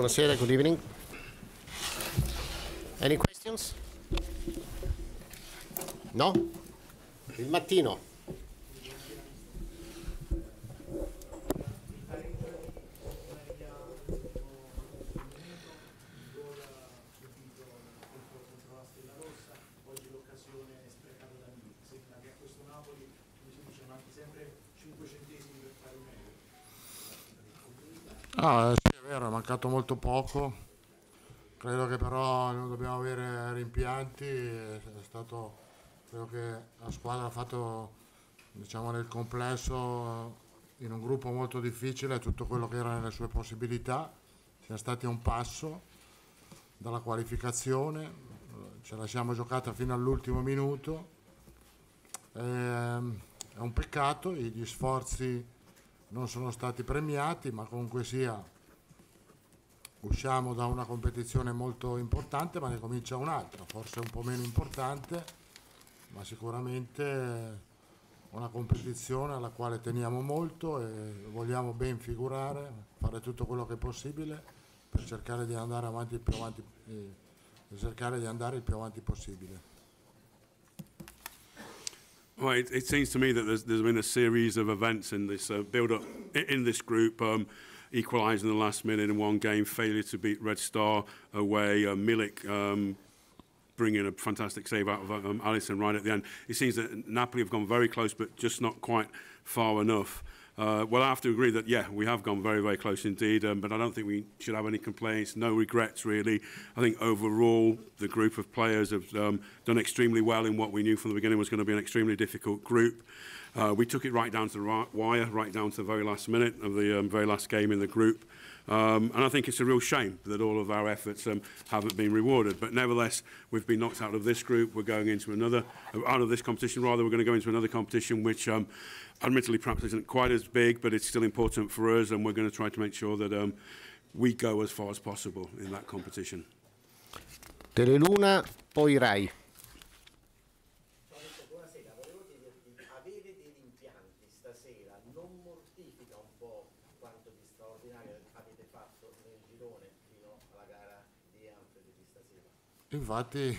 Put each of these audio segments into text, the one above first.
buonasera, good evening. Any questions? No? Il mattino. Ah, sì, è vero, è mancato molto poco. Credo che però non dobbiamo avere rimpianti. Credo che la squadra ha fatto, diciamo, nel complesso, in un gruppo molto difficile, tutto quello che era nelle sue possibilità. Siamo stati a un passo dalla qualificazione, ce la siamo giocata fino all'ultimo minuto. È un peccato, gli sforzi non sono stati premiati, ma comunque sia usciamo da una competizione molto importante, ma ne comincia un'altra, forse un po' meno importante, ma sicuramente una competizione alla quale teniamo molto e vogliamo ben figurare, fare tutto quello che è possibile per cercare di andare avanti il più avanti, possibile. Well, it seems to me that there's been a series of events in this build-up in this group. Equalising the last minute in one game, failure to beat Red Star away, Milik bringing a fantastic save out of Alisson right at the end. It seems that Napoli have gone very close, but just not quite far enough. Well, I have to agree that, yeah, we have gone very, very close indeed, but I don't think we should have any complaints, no regrets really. I think overall the group of players have done extremely well in what we knew from the beginning was going to be an extremely difficult group. We took it right down to the wire, right down to the very last minute of the very last game in the group. And I think it's a real shame that all of our efforts haven't been rewarded. But nevertheless, we've been knocked out of this group. We're going into out of this competition rather, we're going to go into another competition which admittedly perhaps isn't quite as big, but it's still important for us, and we're going to try to make sure that we go as far as possible in that competition. Teleluna, poi Rai. Buonasera, volevo chiederti, avere dei rimpianti stasera non mortifica un po' quanto di straordinario avete fatto nel girone fino alla gara di Anfield di stasera? Infatti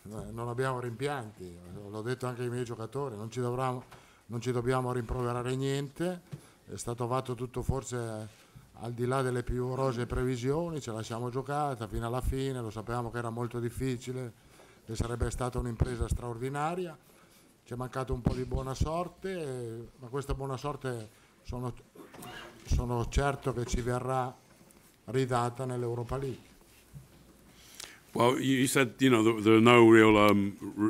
non abbiamo rimpianti, l'ho detto anche ai miei giocatori, non ci dobbiamo rimproverare niente, è stato fatto tutto forse al di là delle più rosee previsioni, ce la siamo giocata fino alla fine, lo sapevamo che era molto difficile, che sarebbe stata un'impresa straordinaria, ci è mancato un po' di buona sorte, ma questa buona sorte sono certo che ci verrà ridata nell'Europa League. Well, you said, you know, there are no real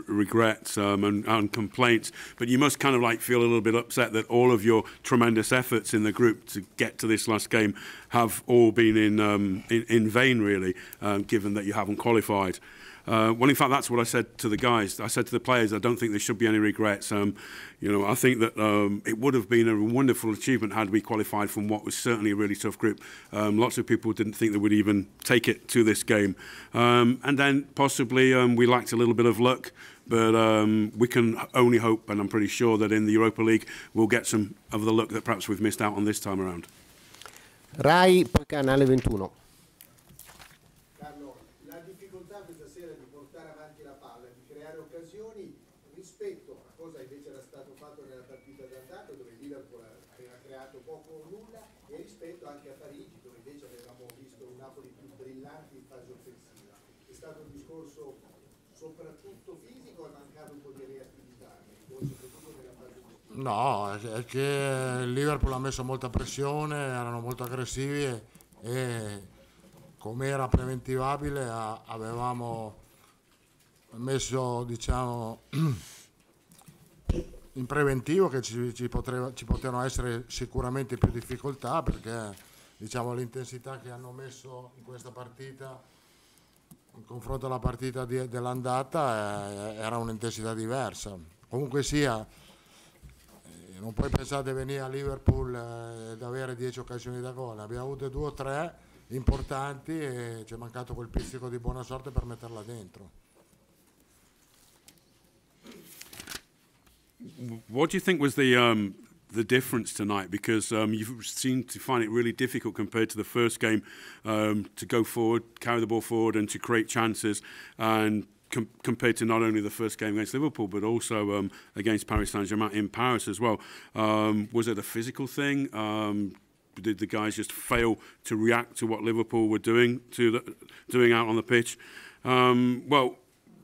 regrets and complaints, but you must kind of like feel a little bit upset that all of your tremendous efforts in the group to get to this last game have all been in vain, really, given that you haven't qualified. Well, in fact, that's what I said to the guys. I said to the players, I don't think there should be any regrets. You know, I think that it would have been a wonderful achievement had we qualified from what was certainly a really tough group. Lots of people didn't think they would even take it to this game. And then possibly we lacked a little bit of luck, but we can only hope, and I'm pretty sure that in the Europa League we'll get some of the luck that perhaps we've missed out on this time around. Rai, poi Canale 21. Carlo, la difficoltà questa sera di portare avanti la palla, di creare occasioni rispetto a cosa invece era stato fatto nella partita d'andata dove il Liverpool aveva creato poco o nulla, e rispetto anche a Parigi dove invece avevamo visto un Napoli più brillante in fase offensiva. È stato un discorso soprattutto fisico, è mancato un po' di reattività, soprattutto nella fase offensiva? No, è che il Liverpool ha messo molta pressione, erano molto aggressivi e come era preventivabile avevamo messo, diciamo, in preventivo che ci potevano essere sicuramente più difficoltà, perché diciamo l'intensità che hanno messo in questa partita in confronto alla partita dell'andata era un'intensità diversa. Comunque sia, non puoi pensare di venire a Liverpool ed avere 10 occasioni da gol, ne abbiamo avute 2 o 3 importanti e ci è mancato quel pizzico di buona sorte per metterla dentro. What do you think was the the difference tonight, because you seem to find it really difficult compared to the first game to go forward, carry the ball forward and to create chances, and compared to not only the first game against Liverpool but also against Paris Saint-Germain in Paris as well. Was it a physical thing? Did the guys just fail to react to what Liverpool were doing out on the pitch? Well,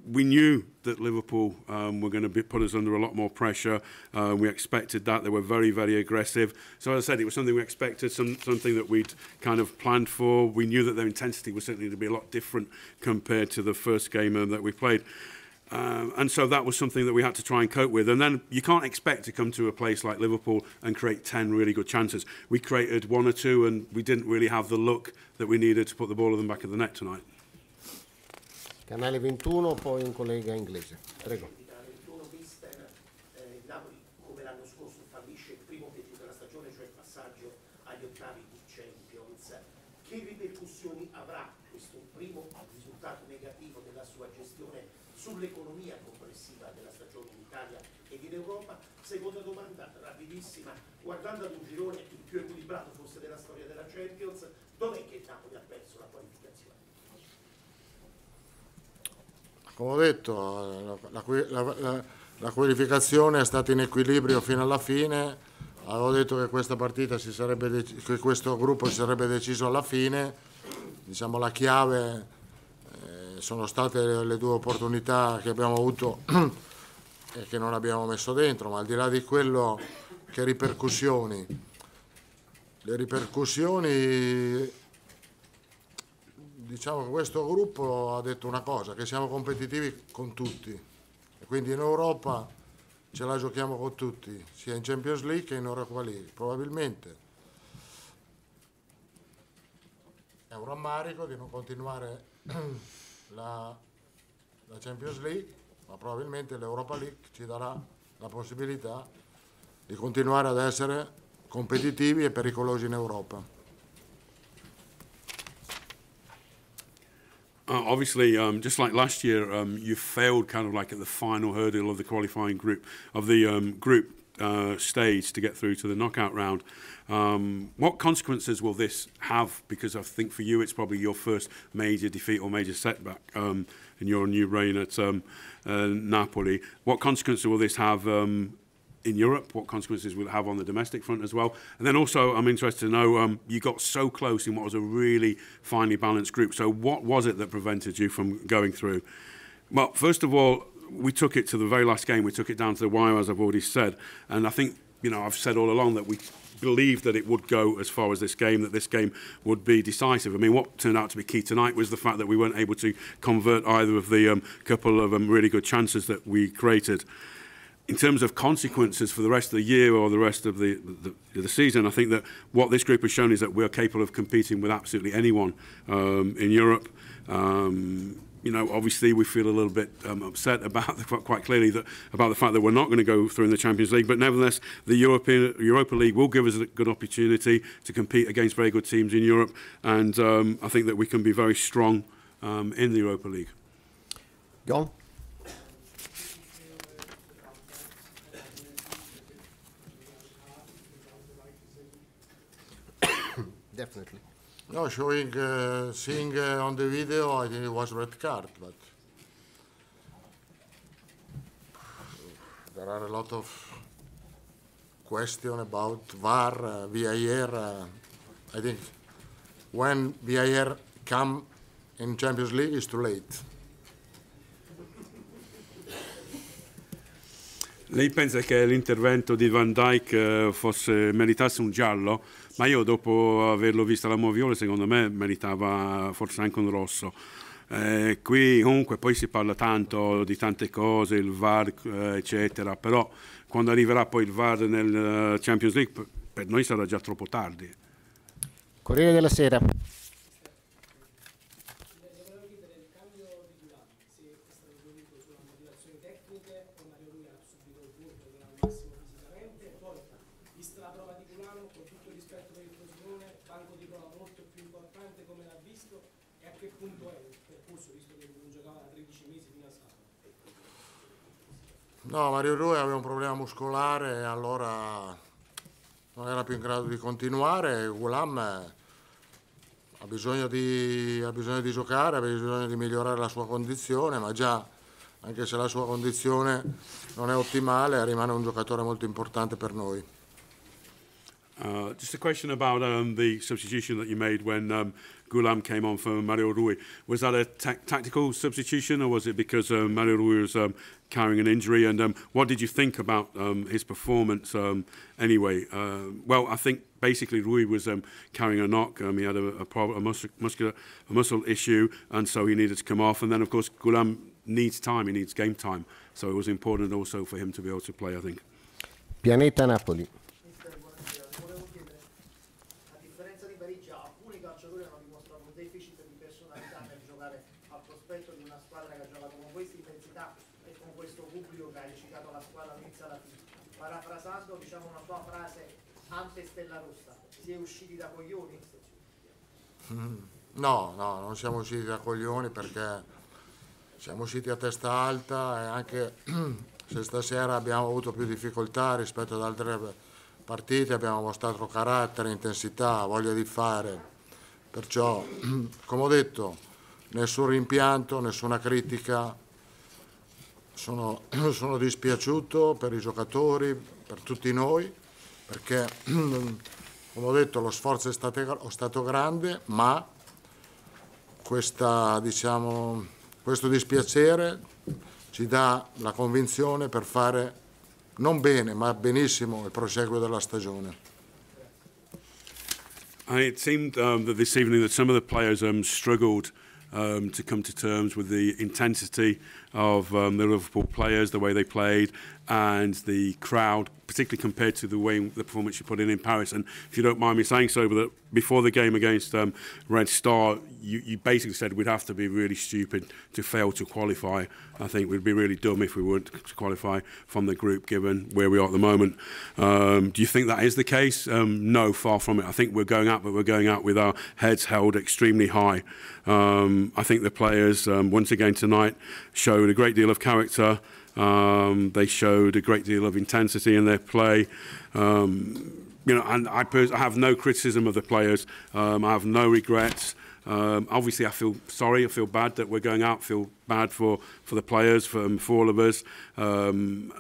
we knew that Liverpool were going to put us under a lot more pressure. We expected that. They were very, very aggressive. So as I said, it was something we expected, something that we'd kind of planned for. We knew that their intensity was certainly to be a lot different compared to the first game that we played. And so that was something that we had to try and cope with. And then you can't expect to come to a place like Liverpool and create 10 really good chances. We created 1 or 2 and we didn't really have the look that we needed to put the ball in the back of the net tonight. Canale 21, poi un collega inglese. Prego. Canale 21, mister, il Napoli come l'anno scorso fallisce il primo obiettivo della stagione, cioè il passaggio agli ottavi di Champions. Che ripercussioni avrà questo primo risultato negativo della sua gestione sull'economia complessiva della stagione in Italia ed in Europa? Seconda domanda, rapidissima, guardando ad un girone il più equilibrato forse della storia della Champions, dov'è che il Napoli ha perso la qualificazione? Come ho detto, la qualificazione è stata in equilibrio fino alla fine. Avevo detto che questa partita che questo gruppo si sarebbe deciso alla fine. Diciamo la chiave sono state le 2 opportunità che abbiamo avuto e che non abbiamo messo dentro, ma al di là di quello, che ripercussioni? Le ripercussioni, diciamo che questo gruppo ha detto una cosa, che siamo competitivi con tutti e quindi in Europa ce la giochiamo con tutti, sia in Champions League che in Europa League. Probabilmente è un rammarico di non continuare la Champions League, ma probabilmente l'Europa League ci darà la possibilità di continuare ad essere competitivi e pericolosi in Europa. Obviously, just like last year, you failed kind of like at the final hurdle of the qualifying group, of the group stage to get through to the knockout round. What consequences will this have? Because I think for you, it's probably your first major defeat or major setback in your new reign at Napoli. What consequences will this have in Europe? What consequences will it have on the domestic front as well? And then also, I'm interested to know, you got so close in what was a really finely balanced group. So what was it that prevented you from going through? Well, first of all, we took it to the very last game. We took it down to the wire, as I've already said. And I think, you know, I've said all along that we believed that it would go as far as this game, that this game would be decisive. I mean, what turned out to be key tonight was the fact that we weren't able to convert either of the couple of really good chances that we created. In terms of consequences for the rest of the year or the rest of the season, I think that what this group has shown is that we're capable of competing with absolutely anyone in Europe. You know, obviously we feel a little bit upset about quite clearly about the fact that we're not going to go through in the Champions League, but nevertheless the Europa League will give us a good opportunity to compete against very good teams in Europe, and I think that we can be very strong in the Europa League. John? Definitely. No, seeing on the video, I think it was red card, but there are a lot of questions about VAR, VAR. I think when VAR come in Champions League, it's too late. Lei pensa che l'intervento di Van Dijk meritasse un giallo? Ma io dopo averlo visto alla Moviola, secondo me meritava forse anche un rosso. Qui comunque poi si parla tanto di tante cose, il VAR eccetera, però quando arriverà poi il VAR nel Champions League per noi sarà già troppo tardi. Corriere della Sera. No, Mario Rui aveva un problema muscolare e allora non era più in grado di continuare. Gulam ha bisogno di giocare, ha bisogno di migliorare la sua condizione, ma già, anche se la sua condizione non è ottimale, rimane un giocatore molto importante per noi. Just a question about the substitution that you made when Gulam came on for Mario Rui. Was that a tactical substitution, or was it because Mario Rui was carrying an injury? And what did you think about his performance anyway? Well, I think basically Rui was carrying a knock. He had a muscle issue, and so he needed to come off. And then, of course, Gulam needs time. He needs game time. So it was important also for him to be able to play, I think. Pianeta Napoli. Di una squadra che ha giocato con questa intensità e con questo pubblico che ha recitato la squadra all'inizio alla fine. Parafrasando, diciamo, una tua frase ante Stella Rossa, si è usciti da coglioni? No, non siamo usciti da coglioni, perché siamo usciti a testa alta, e anche se stasera abbiamo avuto più difficoltà rispetto ad altre partite, abbiamo mostrato carattere, intensità, voglia di fare. Perciò, come ho detto, nessun rimpianto, nessuna critica. Sono dispiaciuto per i giocatori, per tutti noi, perché, come ho detto, lo sforzo è stato grande, ma questo dispiacere ci dà la convinzione per fare non bene, ma benissimo il proseguo della stagione. It seemed that this evening that some of the players struggled to come to terms with the intensity of the Liverpool players, the way they played, and the crowd, particularly compared to the performance you put in Paris. And if you don't mind me saying so, but before the game against Red Star, you basically said we'd have to be really stupid to fail to qualify. I think we'd be really dumb if we weren't to qualify from the group, given where we are at the moment. Do you think that is the case? No, far from it. I think we're going out, but we're going out with our heads held extremely high. I think the players, once again tonight, showed a great deal of character. They showed a great deal of intensity in their play. And I have no criticism of the players. I have no regrets. Obviously, I feel sorry. I feel bad that we're going out. I feel bad for the players, for all of us. And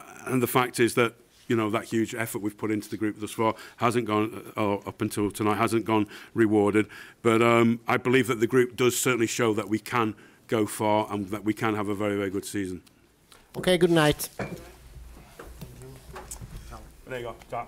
the fact is that that huge effort we've put into the group thus far hasn't gone up until tonight, hasn't gone rewarded. But I believe that the group does certainly show that we can go far and that we can have a very, very good season. Okay, good night. There you go. Ciao.